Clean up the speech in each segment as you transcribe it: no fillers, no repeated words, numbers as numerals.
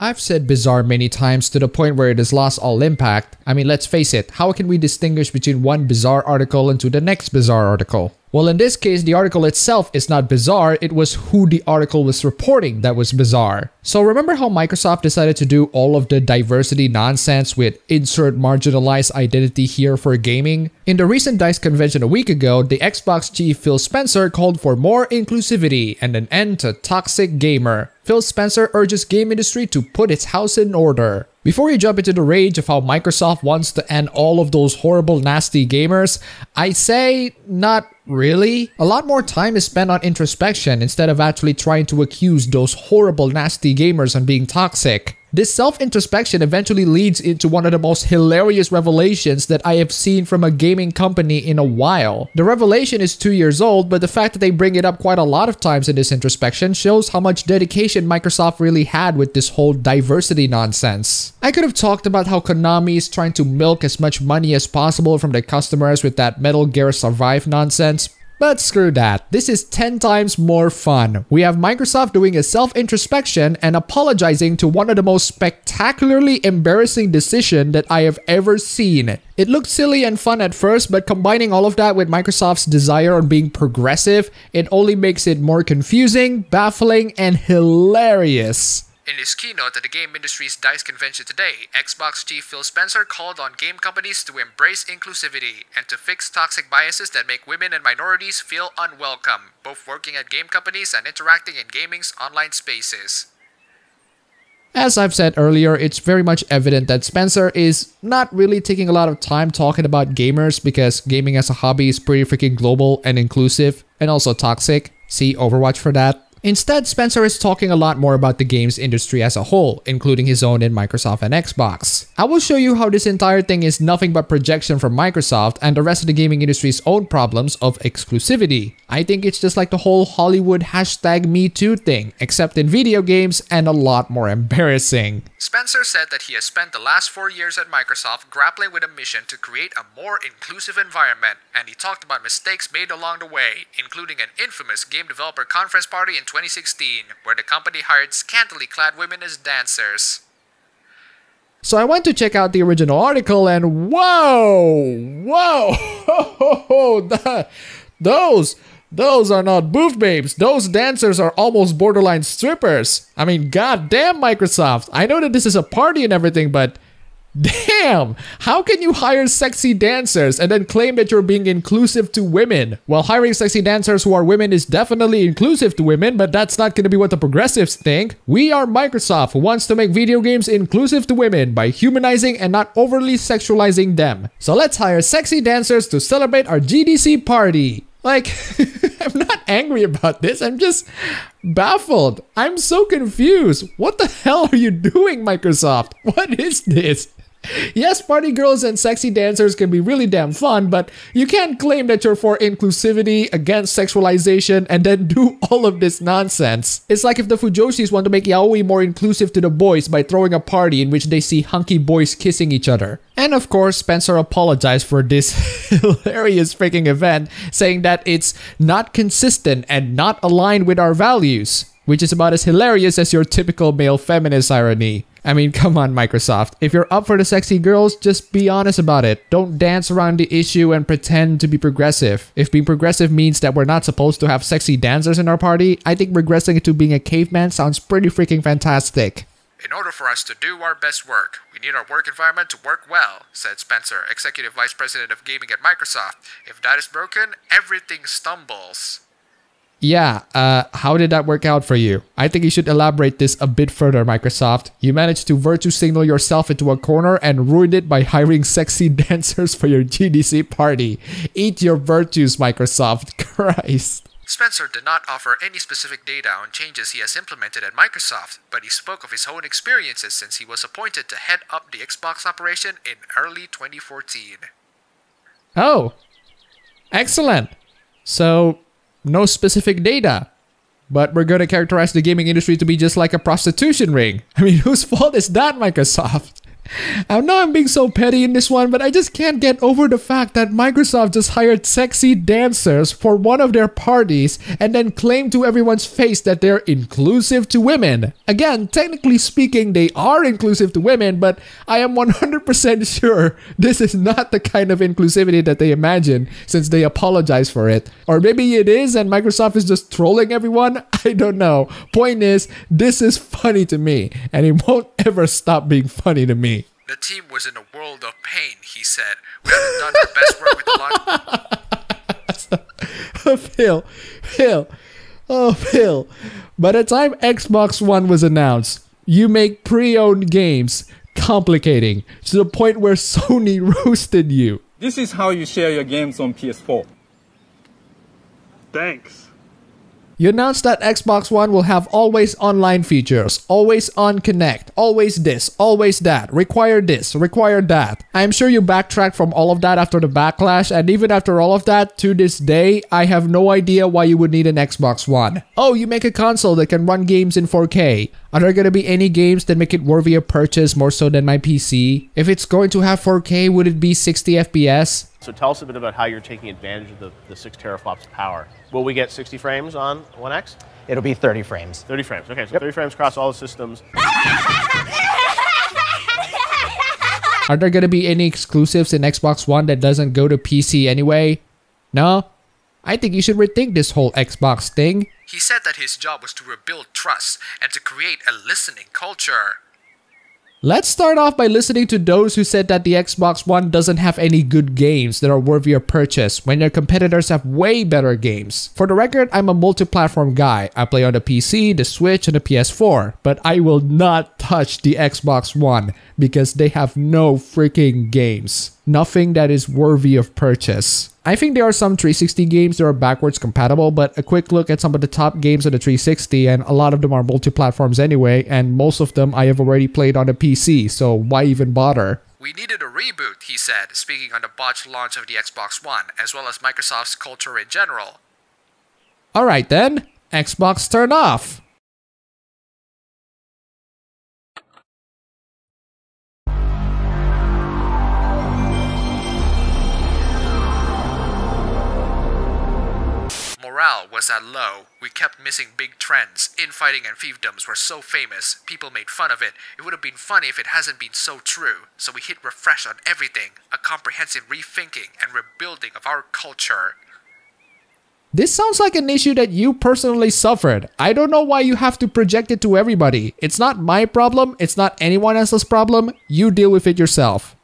I've said bizarre many times to the point where it has lost all impact. I mean, let's face it, how can we distinguish between one bizarre article and to the next bizarre article? Well, in this case, the article itself is not bizarre, it was who the article was reporting that was bizarre. So remember how Microsoft decided to do all of the diversity nonsense with insert marginalized identity here for gaming? In the recent DICE convention a week ago, the Xbox chief Phil Spencer called for more inclusivity and an end to toxic gamer. Phil Spencer urges game industry to put its house in order. Before you jump into the rage of how Microsoft wants to end all of those horrible nasty gamers, I say not really. A lot more time is spent on introspection instead of actually trying to accuse those horrible nasty gamers on being toxic. This self-introspection eventually leads into one of the most hilarious revelations that I have seen from a gaming company in a while. The revelation is 2 years old, but the fact that they bring it up quite a lot of times in this introspection shows how much dedication Microsoft really had with this whole diversity nonsense. I could have talked about how Konami is trying to milk as much money as possible from their customers with that Metal Gear Survive nonsense, but screw that. This is 10 times more fun. We have Microsoft doing a self-introspection and apologizing to one of the most spectacularly embarrassing decisions that I have ever seen. It looked silly and fun at first, but combining all of that with Microsoft's desire on being progressive, it only makes it more confusing, baffling, and hilarious. In his keynote at the game industry's DICE convention today, Xbox chief Phil Spencer called on game companies to embrace inclusivity and to fix toxic biases that make women and minorities feel unwelcome, both working at game companies and interacting in gaming's online spaces. As I've said earlier, it's very much evident that Spencer is not really taking a lot of time talking about gamers because gaming as a hobby is pretty freaking global and inclusive and also toxic. See Overwatch for that. Instead, Spencer is talking a lot more about the games industry as a whole, including his own in Microsoft and Xbox. I will show you how this entire thing is nothing but projection from Microsoft and the rest of the gaming industry's own problems of exclusivity. I think it's just like the whole Hollywood #MeToo thing, except in video games and a lot more embarrassing. Spencer said that he has spent the last 4 years at Microsoft grappling with a mission to create a more inclusive environment, and he talked about mistakes made along the way, including an infamous game developer conference party in 2016, where the company hired scantily clad women as dancers. So I went to check out the original article and whoa, those are not booth babes. Those dancers are almost borderline strippers. I mean, goddamn Microsoft. I know that this is a party and everything, but damn, how can you hire sexy dancers and then claim that you're being inclusive to women? Well, hiring sexy dancers who are women is definitely inclusive to women, but that's not going to be what the progressives think. We are Microsoft, who wants to make video games inclusive to women by humanizing and not overly sexualizing them. So let's hire sexy dancers to celebrate our GDC party. Like, I'm not angry about this, I'm just baffled. I'm so confused. What the hell are you doing, Microsoft? What is this? Yes, party girls and sexy dancers can be really damn fun, but you can't claim that you're for inclusivity, against sexualization, and then do all of this nonsense. It's like if the Fujoshis want to make yaoi more inclusive to the boys by throwing a party in which they see hunky boys kissing each other. And of course, Spencer apologized for this hilarious freaking event, saying that it's not consistent and not aligned with our values, which is about as hilarious as your typical male feminist irony. I mean, come on, Microsoft. If you're up for the sexy girls, just be honest about it. Don't dance around the issue and pretend to be progressive. If being progressive means that we're not supposed to have sexy dancers in our party, I think regressing into being a caveman sounds pretty freaking fantastic. In order for us to do our best work, we need our work environment to work well, said Spencer, Executive Vice President of Gaming at Microsoft. If that is broken, everything stumbles. Yeah, how did that work out for you? I think you should elaborate this a bit further, Microsoft. You managed to virtue signal yourself into a corner and ruined it by hiring sexy dancers for your GDC party. Eat your virtues, Microsoft. Christ. Spencer did not offer any specific data on changes he has implemented at Microsoft, but he spoke of his own experiences since he was appointed to head up the Xbox operation in early 2014. Oh, excellent. So, no specific data, but we're going to characterize the gaming industry to be just like a prostitution ring. I mean, whose fault is that, Microsoft? I know I'm being so petty in this one, but I just can't get over the fact that Microsoft just hired sexy dancers for one of their parties and then claimed to everyone's face that they're inclusive to women. Again, technically speaking, they are inclusive to women, but I am 100% sure this is not the kind of inclusivity that they imagine since they apologize for it. Or maybe it is and Microsoft is just trolling everyone? I don't know. Point is, this is funny to me, and it won't ever stop being funny to me. The team was in a world of pain, he said. We haven't done our best work with the launch. Phil. By the time Xbox One was announced, you make pre-owned games complicating to the point where Sony roasted you. This is how you share your games on PS4. Thanks. You announced that Xbox One will have always online features, always on connect, always this, always that, require this, require that. I am sure you backtracked from all of that after the backlash, and even after all of that, to this day, I have no idea why you would need an Xbox One. Oh, you make a console that can run games in 4K. Are there going to be any games that make it worthy of purchase more so than my PC? If it's going to have 4K, would it be 60 FPS? So tell us a bit about how you're taking advantage of the 6 teraflops of power. Will we get 60 frames on One X? It'll be 30 frames. 30 frames, okay, so 30 frames across all the systems. Are there going to be any exclusives in Xbox One that doesn't go to PC anyway? No? I think you should rethink this whole Xbox thing. He said that his job was to rebuild trust and to create a listening culture. Let's start off by listening to those who said that the Xbox One doesn't have any good games that are worthy of purchase when their competitors have way better games. For the record, I'm a multi-platform guy. I play on the PC, the Switch, and the PS4, but I will not touch the Xbox One because they have no freaking games. Nothing that is worthy of purchase. I think there are some 360 games that are backwards compatible, but a quick look at some of the top games on the 360, and a lot of them are multi-platforms anyway, and most of them I have already played on the PC, so why even bother? We needed a reboot, he said, speaking on the botched launch of the Xbox One, as well as Microsoft's culture in general. Alright then, Xbox turn off! Morale was at low. We kept missing big trends. Infighting and fiefdoms were so famous. People made fun of it. It would have been funny if it hasn't been so true. So we hit refresh on everything. A comprehensive rethinking and rebuilding of our culture. This sounds like an issue that you personally suffered. I don't know why you have to project it to everybody. It's not my problem. It's not anyone else's problem. You deal with it yourself.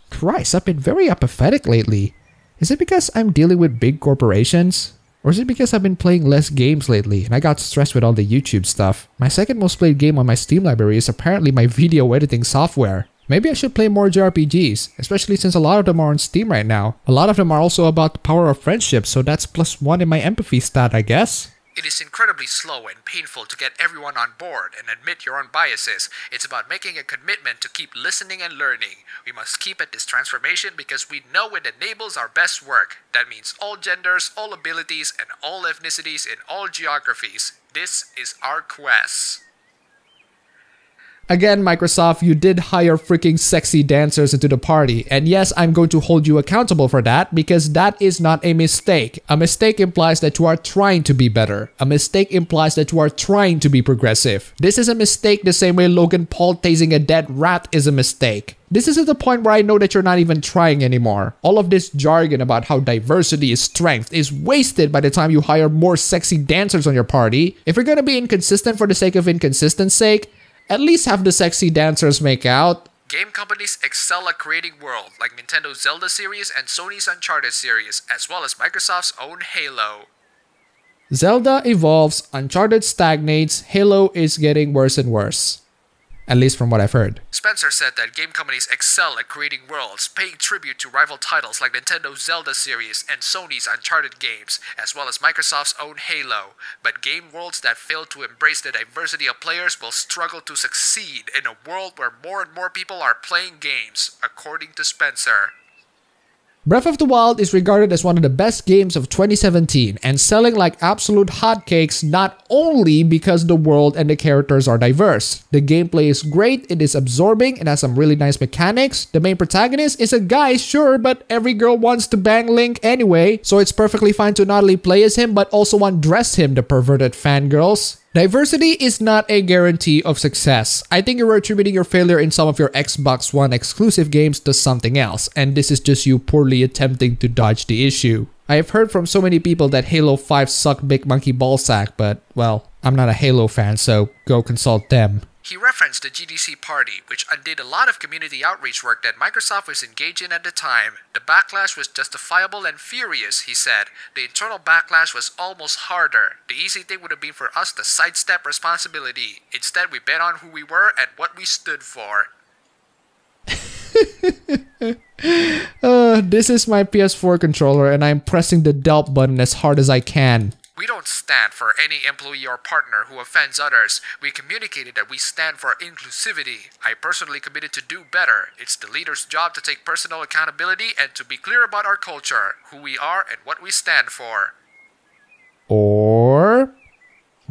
Christ, I've been very apathetic lately. Is it because I'm dealing with big corporations? Or is it because I've been playing less games lately and I got stressed with all the YouTube stuff? My second most played game on my Steam library is apparently my video editing software. Maybe I should play more JRPGs, especially since a lot of them are on Steam right now. A lot of them are also about the power of friendship, so that's +1 in my empathy stat, I guess. It is incredibly slow and painful to get everyone on board and admit your own biases. It's about making a commitment to keep listening and learning. We must keep at this transformation because we know it enables our best work. That means all genders, all abilities, and all ethnicities in all geographies. This is our quest. Again, Microsoft, you did hire freaking sexy dancers into the party. And yes, I'm going to hold you accountable for that because that is not a mistake. A mistake implies that you are trying to be better. A mistake implies that you are trying to be progressive. This is a mistake the same way Logan Paul tasing a dead rat is a mistake. This is at the point where I know that you're not even trying anymore. All of this jargon about how diversity is strength is wasted by the time you hire more sexy dancers on your party. If you're gonna be inconsistent for the sake of inconsistence sake, at least have the sexy dancers make out. Game companies excel at creating worlds like Nintendo's Zelda series and Sony's Uncharted series, as well as Microsoft's own Halo. Zelda evolves, Uncharted stagnates, Halo is getting worse and worse. At least from what I've heard. Spencer said that game companies excel at creating worlds, paying tribute to rival titles like Nintendo's Zelda series and Sony's Uncharted games, as well as Microsoft's own Halo. But game worlds that fail to embrace the diversity of players will struggle to succeed in a world where more and more people are playing games, according to Spencer. Breath of the Wild is regarded as one of the best games of 2017 and selling like absolute hotcakes not only because the world and the characters are diverse. The gameplay is great, it is absorbing, it has some really nice mechanics. The main protagonist is a guy, sure, but every girl wants to bang Link anyway, so it's perfectly fine to not only play as him but also undress him, the perverted fangirls. Diversity is not a guarantee of success. I think you're attributing your failure in some of your Xbox One exclusive games to something else, and this is just you poorly attempting to dodge the issue. I have heard from so many people that Halo 5 sucked big monkey ballsack, but, well, I'm not a Halo fan, so go consult them. He referenced the GDC Party, which undid a lot of community outreach work that Microsoft was engaged in at the time. The backlash was justifiable and furious, he said. The internal backlash was almost harder. The easy thing would have been for us to sidestep responsibility. Instead, we bet on who we were and what we stood for. This is my PS4 controller and I'm pressing the delp button as hard as I can. We don't stand for any employee or partner who offends others. We communicated that we stand for inclusivity. I personally committed to do better. It's the leader's job to take personal accountability and to be clear about our culture, who we are, and what we stand for. Or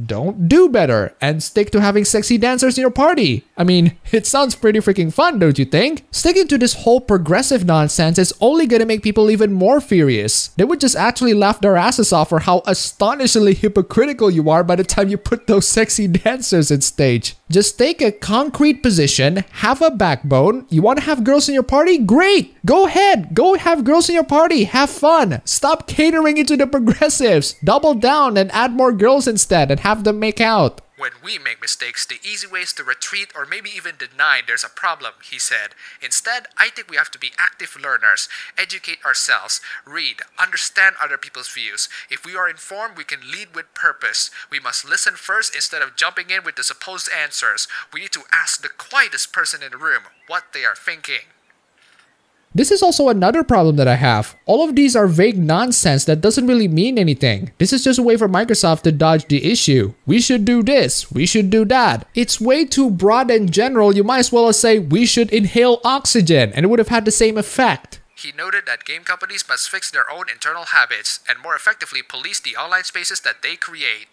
don't do better and stick to having sexy dancers in your party. I mean, it sounds pretty freaking fun, don't you think? Sticking to this whole progressive nonsense is only gonna make people even more furious. They would just actually laugh their asses off for how astonishingly hypocritical you are by the time you put those sexy dancers in stage. Just take a concrete position, have a backbone. You want to have girls in your party? Great! Go ahead! Go have girls in your party, have fun! Stop catering it to the progressives! Double down and add more girls instead and have them make out. When we make mistakes, the easy way is to retreat or maybe even deny there's a problem, he said. Instead, I think we have to be active learners, educate ourselves, read, understand other people's views. If we are informed, we can lead with purpose. We must listen first instead of jumping in with the supposed answers. We need to ask the quietest person in the room what they are thinking. This is also another problem that I have. All of these are vague nonsense that doesn't really mean anything. This is just a way for Microsoft to dodge the issue. We should do this, we should do that. It's way too broad and general. You might as well say we should inhale oxygen and it would have had the same effect. He noted that game companies must fix their own internal habits and more effectively police the online spaces that they create.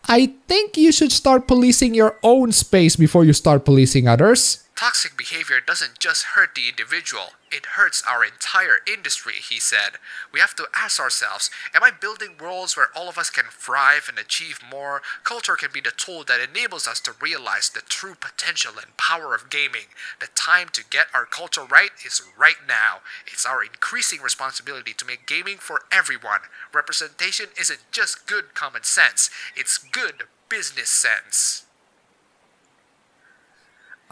I think you should start policing your own space before you start policing others. Toxic behavior doesn't just hurt the individual, it hurts our entire industry, he said. We have to ask ourselves, am I building worlds where all of us can thrive and achieve more? Culture can be the tool that enables us to realize the true potential and power of gaming. The time to get our culture right is right now. It's our increasing responsibility to make gaming for everyone. Representation isn't just good common sense, it's good business sense.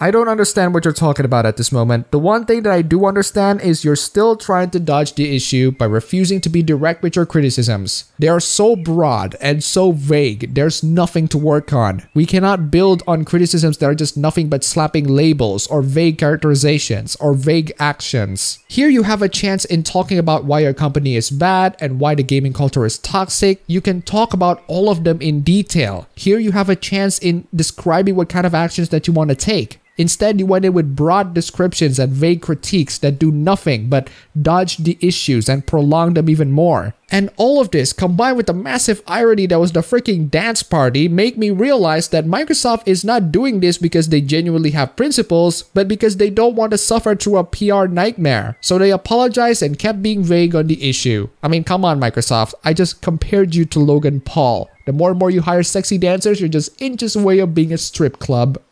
I don't understand what you're talking about at this moment. The one thing that I do understand is you're still trying to dodge the issue by refusing to be direct with your criticisms. They are so broad and so vague, there's nothing to work on. We cannot build on criticisms that are just nothing but slapping labels or vague characterizations or vague actions. Here you have a chance in talking about why your company is bad and why the gaming culture is toxic. You can talk about all of them in detail. Here you have a chance in describing what kind of actions that you want to take. Instead, you went in with broad descriptions and vague critiques that do nothing but dodge the issues and prolong them even more. And all of this, combined with the massive irony that was the freaking dance party, make me realize that Microsoft is not doing this because they genuinely have principles, but because they don't want to suffer through a PR nightmare. So they apologized and kept being vague on the issue. I mean, come on Microsoft, I just compared you to Logan Paul. The more and more you hire sexy dancers, you're just inches away of being a strip club.